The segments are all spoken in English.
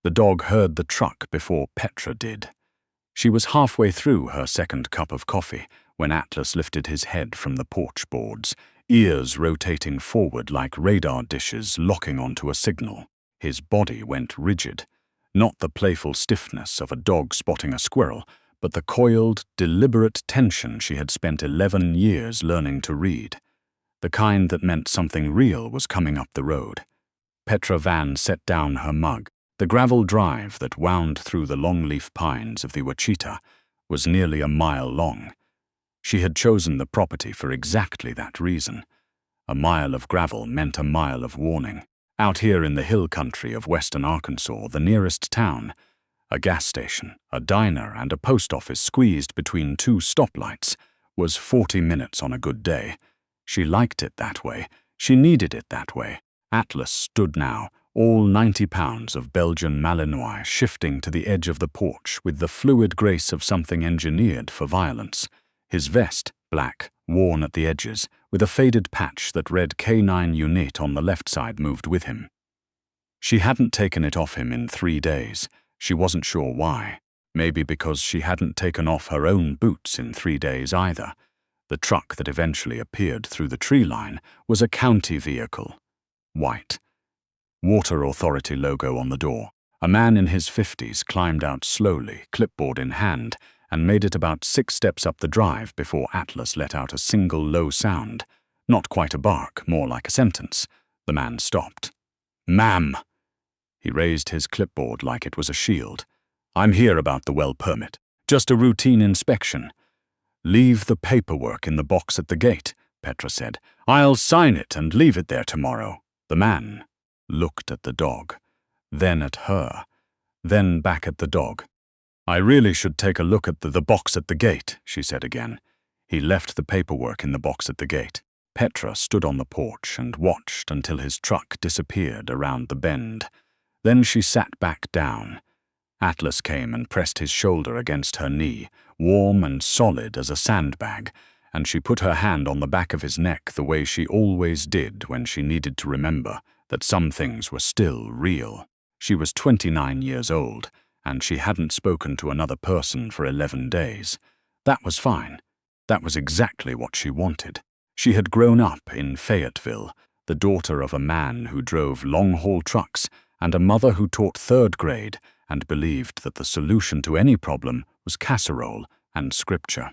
The dog heard the truck before Petra did. She was halfway through her second cup of coffee when Atlas lifted his head from the porch boards, ears rotating forward like radar dishes locking onto a signal. His body went rigid, not the playful stiffness of a dog spotting a squirrel, but the coiled, deliberate tension she had spent 11 years learning to read. The kind that meant something real was coming up the road. Petra Vann set down her mug. The gravel drive that wound through the longleaf pines of the Ouachita was nearly a mile long. She had chosen the property for exactly that reason. A mile of gravel meant a mile of warning. Out here in the hill country of western Arkansas, the nearest town, a gas station, a diner, and a post office squeezed between two stoplights, was 40 minutes on a good day. She liked it that way. She needed it that way. Atlas stood now, all 90 pounds of Belgian Malinois shifting to the edge of the porch with the fluid grace of something engineered for violence. His vest, black, worn at the edges, with a faded patch that read K9 Unit on the left side, moved with him. She hadn't taken it off him in 3 days. She wasn't sure why. Maybe because she hadn't taken off her own boots in 3 days either. The truck that eventually appeared through the tree line was a county vehicle. White. Water Authority logo on the door. A man in his 50s climbed out slowly, clipboard in hand, and made it about 6 steps up the drive before Atlas let out a single low sound. Not quite a bark, more like a sentence. The man stopped. "Ma'am." He raised his clipboard like it was a shield. "I'm here about the well permit. Just a routine inspection." "Leave the paperwork in the box at the gate," Petra said. "I'll sign it and leave it there tomorrow." The man looked at the dog, then at her, then back at the dog. "I really should take a look at the box at the gate," she said again. He left the paperwork in the box at the gate. Petra stood on the porch and watched until his truck disappeared around the bend. Then she sat back down. Atlas came and pressed his shoulder against her knee, warm and solid as a sandbag, and she put her hand on the back of his neck the way she always did when she needed to remember that some things were still real. She was 29 years old, and she hadn't spoken to another person for 11 days. That was fine. That was exactly what she wanted. She had grown up in Fayetteville, the daughter of a man who drove long-haul trucks and a mother who taught 3rd grade and believed that the solution to any problem was casserole and scripture.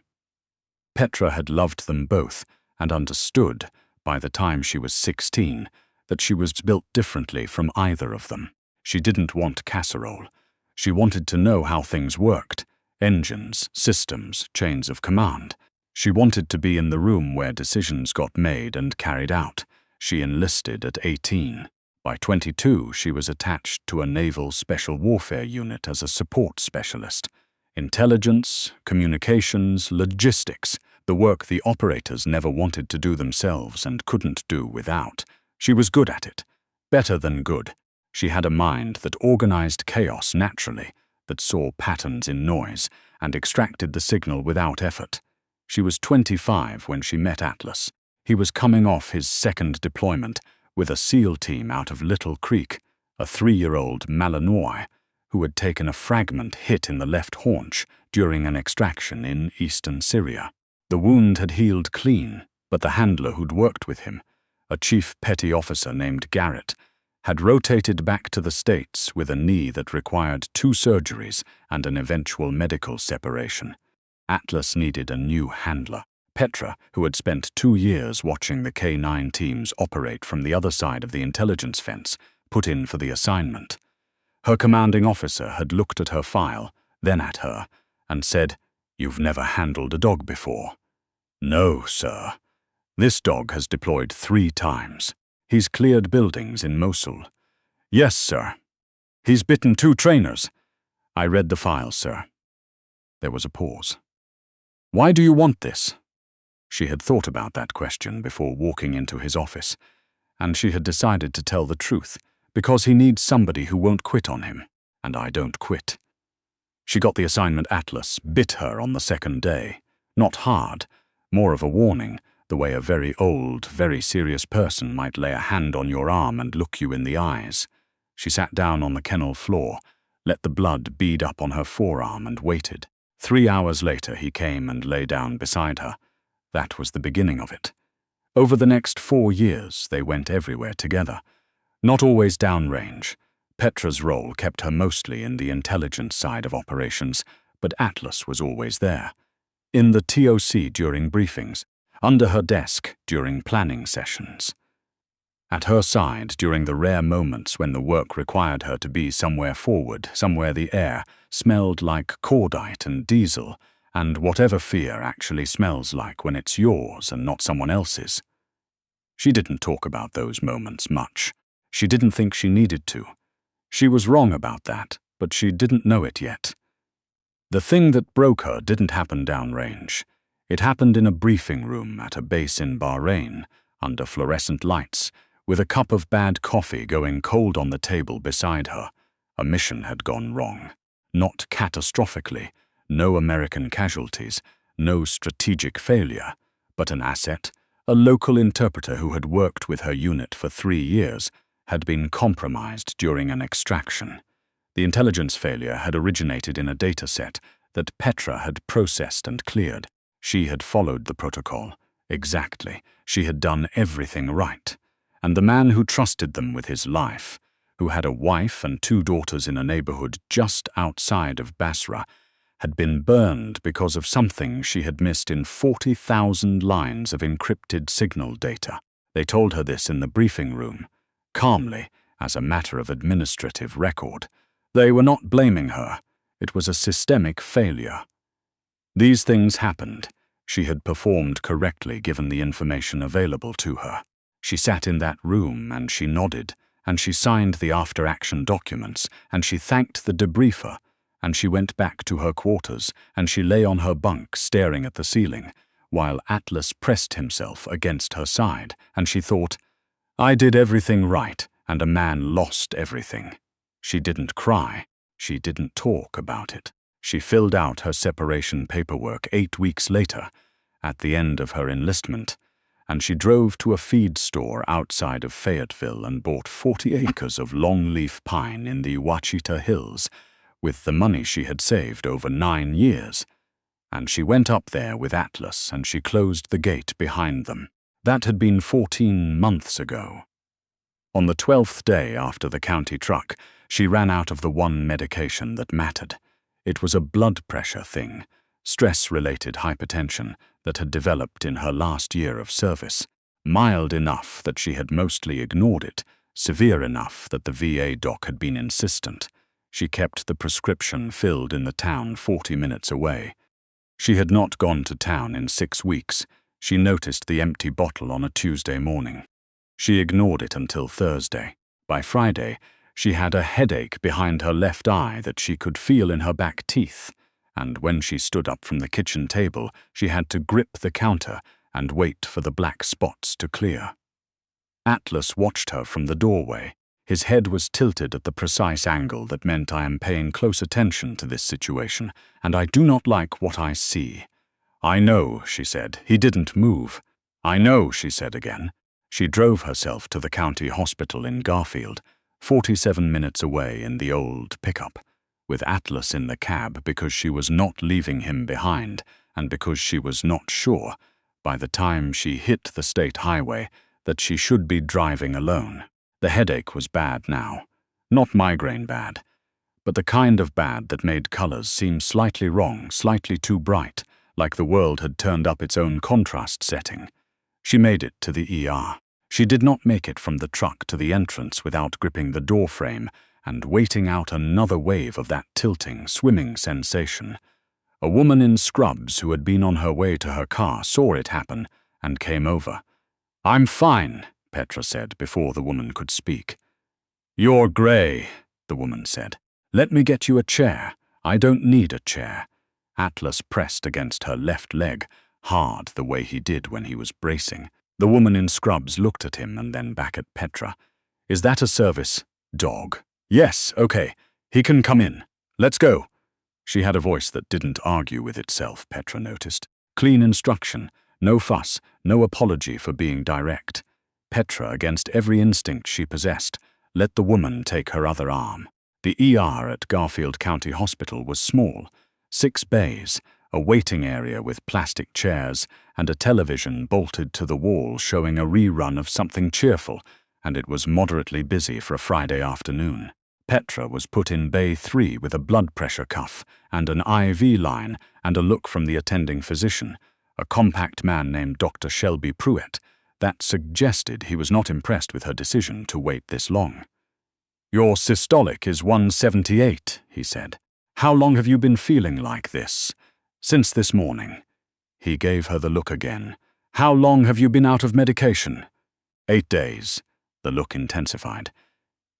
Petra had loved them both and understood, by the time she was 16, that she was built differently from either of them. She didn't want casserole. She wanted to know how things worked: engines, systems, chains of command. She wanted to be in the room where decisions got made and carried out. She enlisted at 18. By 22, she was attached to a Naval Special Warfare Unit as a support specialist. Intelligence, communications, logistics, the work the operators never wanted to do themselves and couldn't do without. She was good at it. Better than good. She had a mind that organized chaos naturally, that saw patterns in noise, and extracted the signal without effort. She was 25 when she met Atlas. He was coming off his 2nd deployment with a SEAL team out of Little Creek, a 3-year-old Malinois who had taken a fragment hit in the left haunch during an extraction in eastern Syria. The wound had healed clean, but the handler who'd worked with him, a chief petty officer named Garrett, had rotated back to the States with a knee that required 2 surgeries and an eventual medical separation. Atlas needed a new handler. Petra, who had spent 2 years watching the K9 teams operate from the other side of the intelligence fence, put in for the assignment. Her commanding officer had looked at her file, then at her, and said, "You've never handled a dog before." "No, sir. This dog has deployed 3 times. He's cleared buildings in Mosul." "Yes, sir. He's bitten 2 trainers." "I read the file, sir." There was a pause. "Why do you want this?" She had thought about that question before walking into his office, and she had decided to tell the truth, because he needs somebody who won't quit on him, and I don't quit. She got the assignment. Atlas bit her on the 2nd day. Not hard, more of a warning, the way a very old, very serious person might lay a hand on your arm and look you in the eyes. She sat down on the kennel floor, let the blood bead up on her forearm and waited. 3 hours later he came and lay down beside her. That was the beginning of it. Over the next 4 years they went everywhere together. Not always downrange. Petra's role kept her mostly in the intelligence side of operations, but Atlas was always there. In the TOC during briefings, under her desk during planning sessions. At her side during the rare moments when the work required her to be somewhere forward, somewhere the air smelled like cordite and diesel, and whatever fear actually smells like when it's yours and not someone else's. She didn't talk about those moments much. She didn't think she needed to. She was wrong about that, but she didn't know it yet. The thing that broke her didn't happen downrange. It happened in a briefing room at a base in Bahrain, under fluorescent lights, with a cup of bad coffee going cold on the table beside her. A mission had gone wrong. Not catastrophically, no American casualties, no strategic failure, but an asset, a local interpreter who had worked with her unit for 3 years, had been compromised during an extraction. The intelligence failure had originated in a data set that Petra had processed and cleared. She had followed the protocol. Exactly. She had done everything right. And the man who trusted them with his life, who had a wife and 2 daughters in a neighborhood just outside of Basra, had been burned because of something she had missed in 40,000 lines of encrypted signal data. They told her this in the briefing room, calmly, as a matter of administrative record. They were not blaming her. It was a systemic failure. These things happened. She had performed correctly given the information available to her. She sat in that room and she nodded, and she signed the after-action documents, and she thanked the debriefer, and she went back to her quarters, and she lay on her bunk staring at the ceiling, while Atlas pressed himself against her side, and she thought, I did everything right, and a man lost everything. She didn't cry. She didn't talk about it. She filled out her separation paperwork 8 weeks later, at the end of her enlistment, and she drove to a feed store outside of Fayetteville and bought 40 acres of longleaf pine in the Ouachita Hills with the money she had saved over 9 years. And she went up there with Atlas and she closed the gate behind them. That had been 14 months ago. On the 12th day after the county truck, she ran out of the one medication that mattered. It was a blood pressure thing, stress-related hypertension that had developed in her last year of service, mild enough that she had mostly ignored it, severe enough that the VA doc had been insistent. She kept the prescription filled in the town 40 minutes away. She had not gone to town in 6 weeks. She noticed the empty bottle on a Tuesday morning. She ignored it until Thursday. By Friday, she had a headache behind her left eye that she could feel in her back teeth, and when she stood up from the kitchen table, she had to grip the counter and wait for the black spots to clear. Atlas watched her from the doorway. His head was tilted at the precise angle that meant I am paying close attention to this situation, and I do not like what I see. I know, she said. He didn't move. I know, she said again. She drove herself to the county hospital in Garfield, 47 minutes away in the old pickup, with Atlas in the cab because she was not leaving him behind and because she was not sure, by the time she hit the state highway, that she should be driving alone. The headache was bad now. Not migraine bad, but the kind of bad that made colors seem slightly wrong, slightly too bright, like the world had turned up its own contrast setting. She made it to the ER. She did not make it from the truck to the entrance without gripping the door frame and waiting out another wave of that tilting, swimming sensation. A woman in scrubs who had been on her way to her car saw it happen and came over. I'm fine, Petra said before the woman could speak. You're gray, the woman said. Let me get you a chair. I don't need a chair. Atlas pressed against her left leg, hard the way he did when he was bracing. The woman in scrubs looked at him and then back at Petra. Is that a service, dog? Yes, okay. He can come in. Let's go. She had a voice that didn't argue with itself, Petra noticed. Clean instruction, no fuss, no apology for being direct. Petra, against every instinct she possessed, let the woman take her other arm. The ER at Garfield County Hospital was small, 6 bays, a waiting area with plastic chairs, and a television bolted to the wall showing a rerun of something cheerful, and it was moderately busy for a Friday afternoon. Petra was put in Bay 3 with a blood pressure cuff and an IV line and a look from the attending physician, a compact man named Dr. Shelby Pruitt, that suggested he was not impressed with her decision to wait this long. "Your systolic is 178, he said. "How long have you been feeling like this?" "Since this morning." He gave her the look again. "How long have you been out of medication?" 8 days. The look intensified.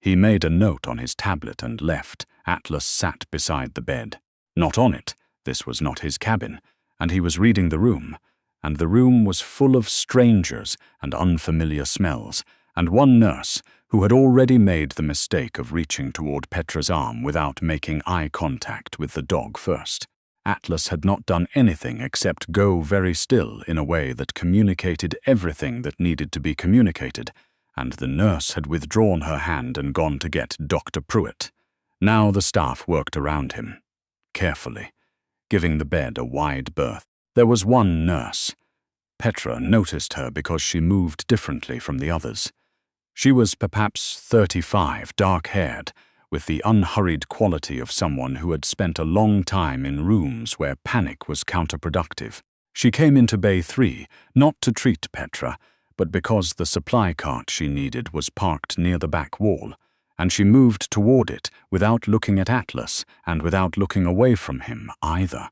He made a note on his tablet and left. Atlas sat beside the bed. Not on it. This was not his cabin. And he was reading the room. And the room was full of strangers and unfamiliar smells, and one nurse who had already made the mistake of reaching toward Petra's arm without making eye contact with the dog first. Atlas had not done anything except go very still in a way that communicated everything that needed to be communicated, and the nurse had withdrawn her hand and gone to get Dr. Pruitt. Now the staff worked around him, carefully, giving the bed a wide berth. There was one nurse. Petra noticed her because she moved differently from the others. She was perhaps 35, dark-haired, with the unhurried quality of someone who had spent a long time in rooms where panic was counterproductive. She came into Bay 3, not to treat Petra, but because the supply cart she needed was parked near the back wall, and she moved toward it without looking at Atlas and without looking away from him either,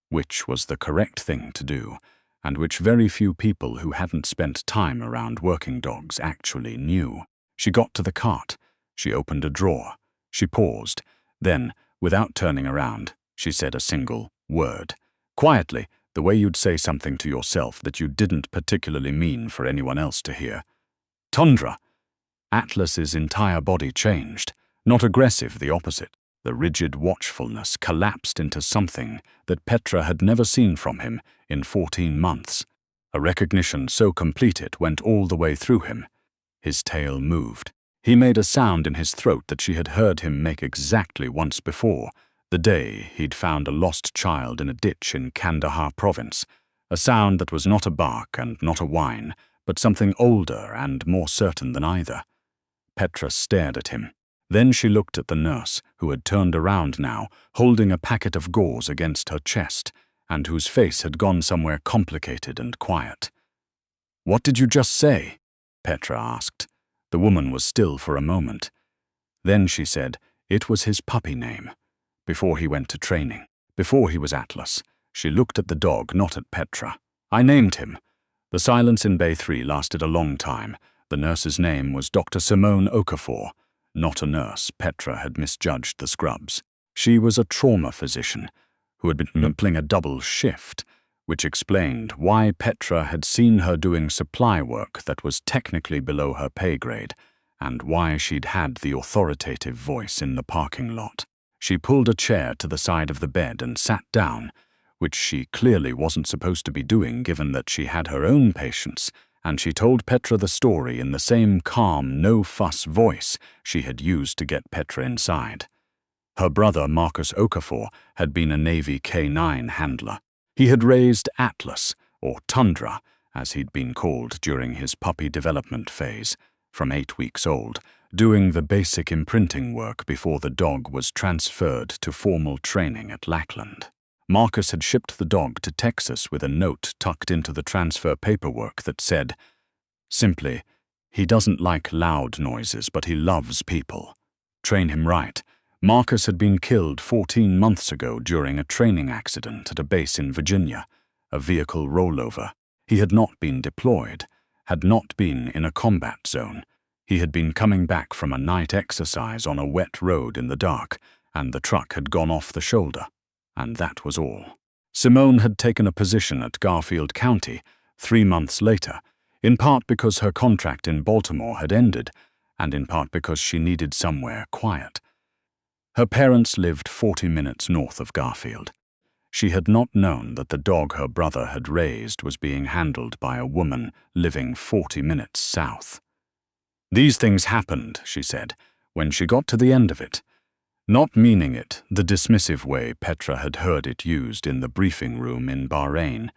which was the correct thing to do, and which very few people who hadn't spent time around working dogs actually knew. She got to the cart. She opened a drawer. She paused. Then, without turning around, she said a single word. Quietly, the way you'd say something to yourself that you didn't particularly mean for anyone else to hear. "Tundra." Atlas's entire body changed. Not aggressive, the opposite. The rigid watchfulness collapsed into something that Petra had never seen from him in 14 months. A recognition so complete it went all the way through him. His tail moved. He made a sound in his throat that she had heard him make exactly once before, the day he'd found a lost child in a ditch in Kandahar province, a sound that was not a bark and not a whine, but something older and more certain than either. Petra stared at him. Then she looked at the nurse, who had turned around now, holding a packet of gauze against her chest, and whose face had gone somewhere complicated and quiet. "What did you just say?" Petra asked. The woman was still for a moment. Then she said it was his puppy name. Before he went to training, before he was Atlas, she looked at the dog, not at Petra. "I named him." The silence in Bay 3 lasted a long time. The nurse's name was Dr. Simone Okafor. Not a nurse. Petra had misjudged the scrubs. She was a trauma physician who had been pulling a double shift, which explained why Petra had seen her doing supply work that was technically below her pay grade, and why she'd had the authoritative voice in the parking lot. She pulled a chair to the side of the bed and sat down, which she clearly wasn't supposed to be doing given that she had her own patients, and she told Petra the story in the same calm, no-fuss voice she had used to get Petra inside. Her brother, Marcus Okafor, had been a Navy K-9 handler. He had raised Atlas, or Tundra, as he'd been called during his puppy development phase, from 8 weeks old, doing the basic imprinting work before the dog was transferred to formal training at Lackland. Marcus had shipped the dog to Texas with a note tucked into the transfer paperwork that said, simply, "He doesn't like loud noises, but he loves people. Train him right." Marcus had been killed 14 months ago during a training accident at a base in Virginia, a vehicle rollover. He had not been deployed, had not been in a combat zone. He had been coming back from a night exercise on a wet road in the dark, and the truck had gone off the shoulder. And that was all. Simone had taken a position at Garfield County 3 months later, in part because her contract in Baltimore had ended, and in part because she needed somewhere quiet. Her parents lived 40 minutes north of Garfield. She had not known that the dog her brother had raised was being handled by a woman living 40 minutes south. "These things happened," she said, when she got to the end of it. Not meaning it the dismissive way Petra had heard it used in the briefing room in Bahrain,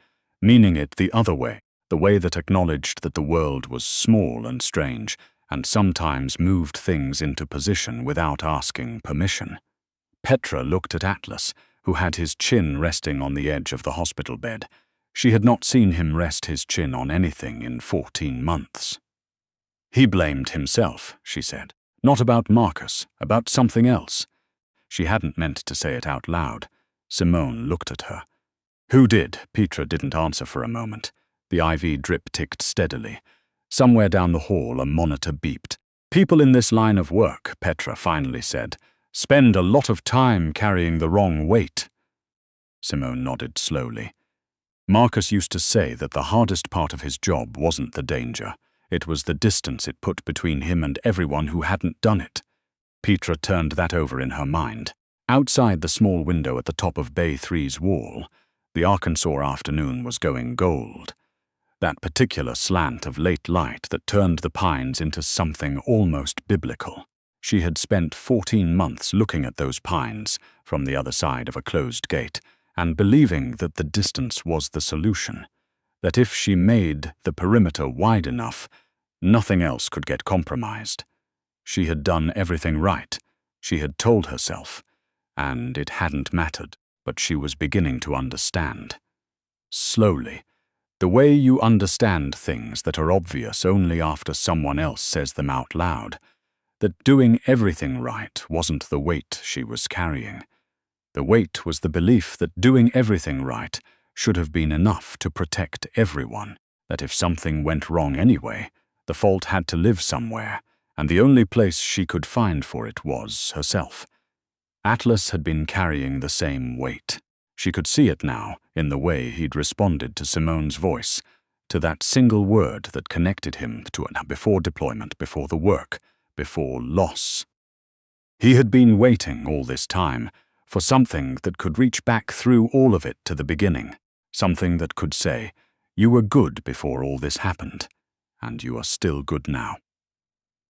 meaning it the other way, the way that acknowledged that the world was small and strange, and sometimes moved things into position without asking permission. Petra looked at Atlas, who had his chin resting on the edge of the hospital bed. She had not seen him rest his chin on anything in 14 months. He blamed himself, she said. Not about Marcus, about something else. She hadn't meant to say it out loud. Simone looked at her. Who did? Petra didn't answer for a moment. The IV drip ticked steadily. Somewhere down the hall a monitor beeped. People in this line of work, Petra finally said, spend a lot of time carrying the wrong weight. Simone nodded slowly. Marcus used to say that the hardest part of his job wasn't the danger. It was the distance it put between him and everyone who hadn't done it. Petra turned that over in her mind. Outside the small window at the top of Bay 3's wall, the Arkansas afternoon was going gold. That particular slant of late light that turned the pines into something almost biblical. She had spent 14 months looking at those pines from the other side of a closed gate and believing that the distance was the solution, that if she made the perimeter wide enough, nothing else could get compromised. She had done everything right, she had told herself, and it hadn't mattered, but she was beginning to understand. Slowly, the way you understand things that are obvious only after someone else says them out loud, that doing everything right wasn't the weight she was carrying. The weight was the belief that doing everything right should have been enough to protect everyone, that if something went wrong anyway, the fault had to live somewhere, and the only place she could find for it was herself. Atlas had been carrying the same weight. She could see it now in the way he'd responded to Simone's voice, to that single word that connected him to it before deployment, before the work, before loss. He had been waiting all this time for something that could reach back through all of it to the beginning, something that could say, you were good before all this happened, and you are still good now.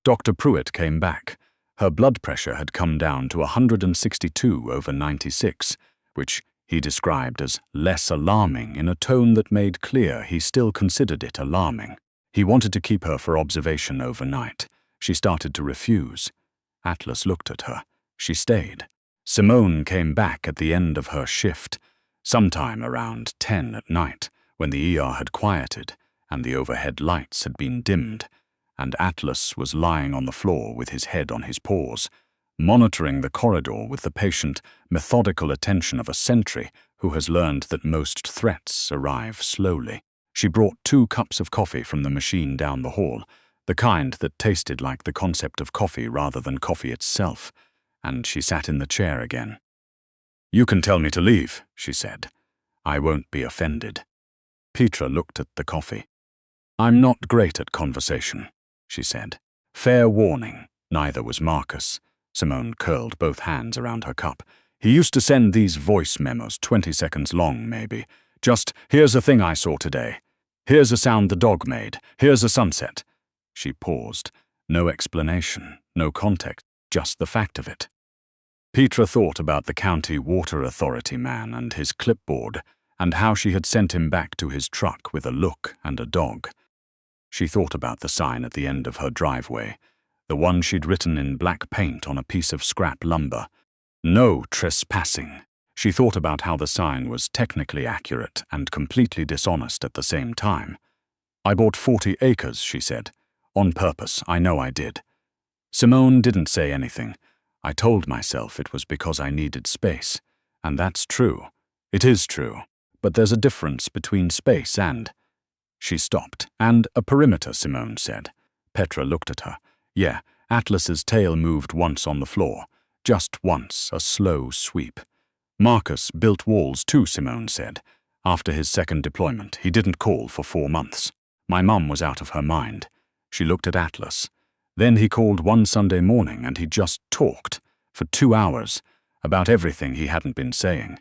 Dr. Pruitt came back. Her blood pressure had come down to 162/96, which he described as less alarming in a tone that made clear he still considered it alarming. He wanted to keep her for observation overnight. She started to refuse. Atlas looked at her. She stayed. Simone came back at the end of her shift, sometime around 10 at night, when the ER had quieted and the overhead lights had been dimmed, and Atlas was lying on the floor with his head on his paws, monitoring the corridor with the patient, methodical attention of a sentry who has learned that most threats arrive slowly. She brought 2 cups of coffee from the machine down the hall, the kind that tasted like the concept of coffee rather than coffee itself, and she sat in the chair again. You can tell me to leave, she said. I won't be offended. Petra looked at the coffee. I'm not great at conversation, she said. Fair warning, neither was Marcus. Simone curled both hands around her cup. He used to send these voice memos 20 seconds long, maybe. Just, here's a thing I saw today. Here's a sound the dog made. Here's a sunset. She paused. No explanation, no context, just the fact of it. Petra thought about the county water authority man and his clipboard, and how she had sent him back to his truck with a look and a dog. She thought about the sign at the end of her driveway, the one she'd written in black paint on a piece of scrap lumber. No trespassing. She thought about how the sign was technically accurate and completely dishonest at the same time. I bought 40 acres, she said. On purpose, I know I did. Simone didn't say anything. I told myself it was because I needed space. And that's true. It is true. But there's a difference between space and... She stopped. And a perimeter, Simone said. Petra looked at her. Yeah, Atlas's tail moved once on the floor. Just once, a slow sweep. Marcus built walls too, Simone said. After his second deployment, he didn't call for 4 months. My mum was out of her mind. She looked at Atlas. Then he called one Sunday morning and he just talked, for 2 hours, about everything he hadn't been saying.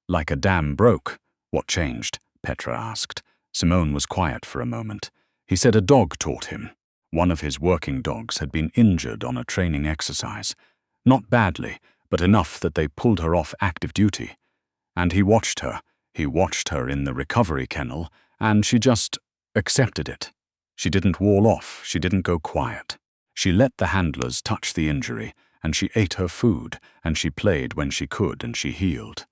Like a dam broke. What changed? Petra asked. Simone was quiet for a moment. He said a dog taught him. One of his working dogs had been injured on a training exercise. Not badly, but enough that they pulled her off active duty. And he watched her in the recovery kennel, and she just accepted it. She didn't wall off, she didn't go quiet. She let the handlers touch the injury, and she ate her food, and she played when she could, and she healed.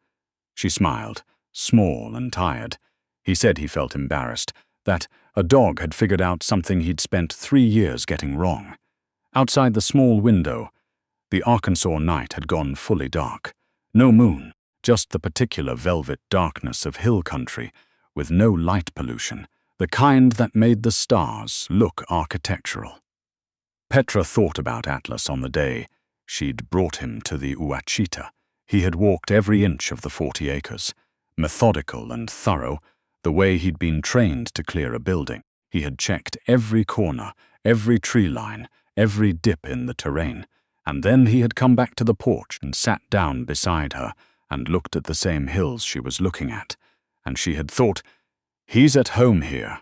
She smiled, small and tired. He said he felt embarrassed, that a dog had figured out something he'd spent 3 years getting wrong. Outside the small window, the Arkansas night had gone fully dark. No moon, just the particular velvet darkness of hill country, with no light pollution, the kind that made the stars look architectural. Petra thought about Atlas on the day she'd brought him to the Ouachita. He had walked every inch of the 40 acres, methodical and thorough, the way he'd been trained to clear a building. He had checked every corner, every tree line, every dip in the terrain, and then he had come back to the porch and sat down beside her and looked at the same hills she was looking at, and she had thought, he's at home here.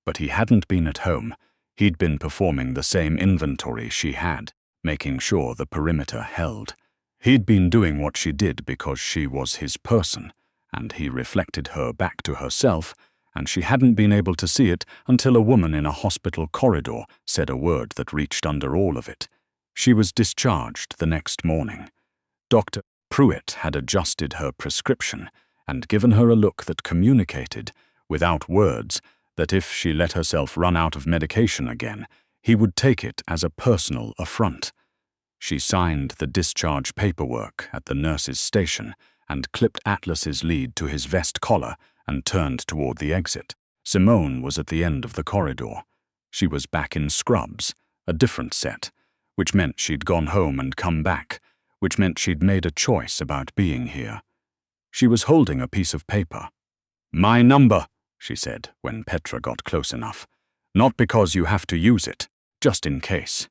But he hadn't been at home. He'd been performing the same inventory she had, making sure the perimeter held. He'd been doing what she did because she was his person, and he reflected her back to herself, and she hadn't been able to see it until a woman in a hospital corridor said a word that reached under all of it. She was discharged the next morning. Dr. Pruitt had adjusted her prescription and given her a look that communicated, without words, that if she let herself run out of medication again, he would take it as a personal affront. She signed the discharge paperwork at the nurse's station and clipped Atlas's lead to his vest collar and turned toward the exit. Simone was at the end of the corridor. She was back in scrubs, a different set, which meant she'd gone home and come back, which meant she'd made a choice about being here. She was holding a piece of paper. "My number," she said when Petra got close enough. "Not because you have to use it, just in case."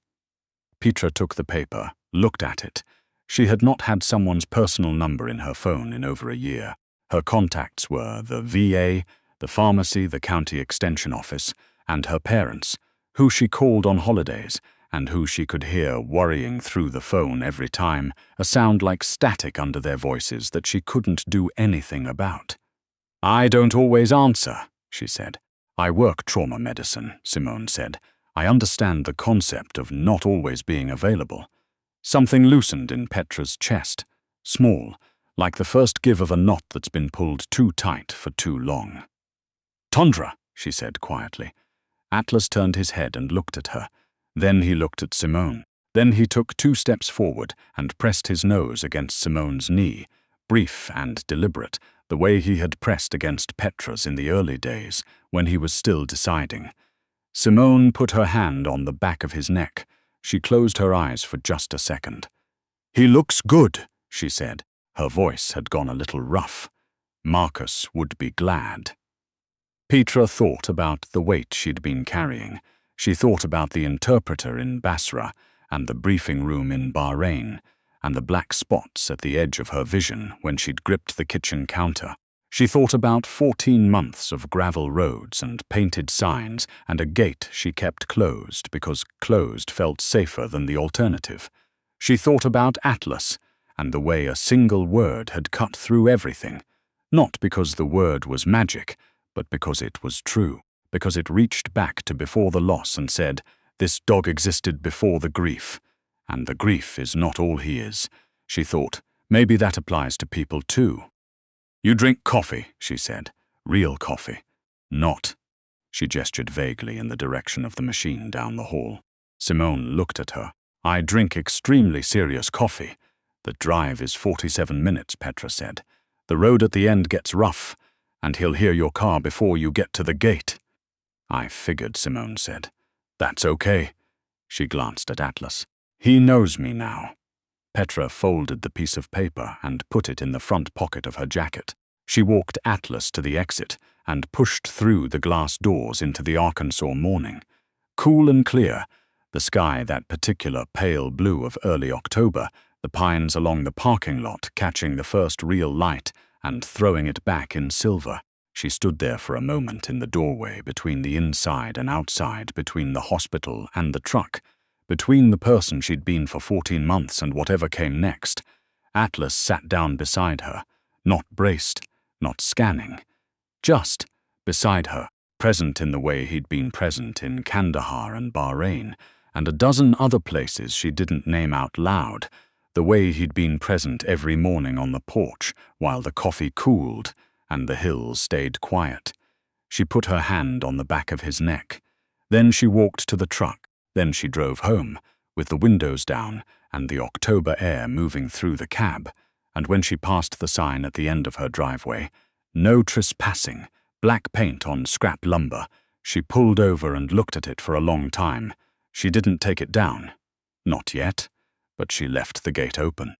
Petra took the paper, looked at it. She had not had someone's personal number in her phone in over a year. Her contacts were the VA, the pharmacy, the county extension office, and her parents, who she called on holidays, and who she could hear worrying through the phone every time, a sound like static under their voices that she couldn't do anything about. "I don't always answer," she said. "I work trauma medicine," Simone said. "I understand the concept of not always being available." Something loosened in Petra's chest, small, like the first give of a knot that's been pulled too tight for too long. "Tundra," she said quietly. Atlas turned his head and looked at her. Then he looked at Simone. Then he took 2 steps forward and pressed his nose against Simone's knee, brief and deliberate, the way he had pressed against Petra's in the early days, when he was still deciding. Simone put her hand on the back of his neck. She closed her eyes for just a second. "He looks good," she said. Her voice had gone a little rough. Marcus would be glad. Petra thought about the weight she'd been carrying. She thought about the interpreter in Basra and the briefing room in Bahrain and the black spots at the edge of her vision when she'd gripped the kitchen counter. She thought about 14 months of gravel roads and painted signs and a gate she kept closed because closed felt safer than the alternative. She thought about Atlas and the way a single word had cut through everything, not because the word was magic, but because it was true, because it reached back to before the loss and said, "This dog existed before the grief, and the grief is not all he is." She thought, maybe that applies to people too. "You drink coffee," she said. "Real coffee." "Not." She gestured vaguely in the direction of the machine down the hall. Simone looked at her. "I drink extremely serious coffee." "The drive is 47 minutes, Petra said. "The road at the end gets rough, and he'll hear your car before you get to the gate." "I figured," Simone said. "That's okay." She glanced at Atlas. "He knows me now." Petra folded the piece of paper and put it in the front pocket of her jacket. She walked Atlas to the exit and pushed through the glass doors into the Arkansas morning. Cool and clear, the sky that particular pale blue of early October, the pines along the parking lot catching the first real light and throwing it back in silver. She stood there for a moment in the doorway between the inside and outside, between the hospital and the truck, between the person she'd been for 14 months and whatever came next, Atlas sat down beside her, not braced, not scanning, just beside her, present in the way he'd been present in Kandahar and Bahrain, and a dozen other places she didn't name out loud, the way he'd been present every morning on the porch while the coffee cooled and the hills stayed quiet. She put her hand on the back of his neck. Then she walked to the truck. Then she drove home, with the windows down and the October air moving through the cab, and when she passed the sign at the end of her driveway, "No trespassing," black paint on scrap lumber, she pulled over and looked at it for a long time. She didn't take it down. Not yet, but she left the gate open.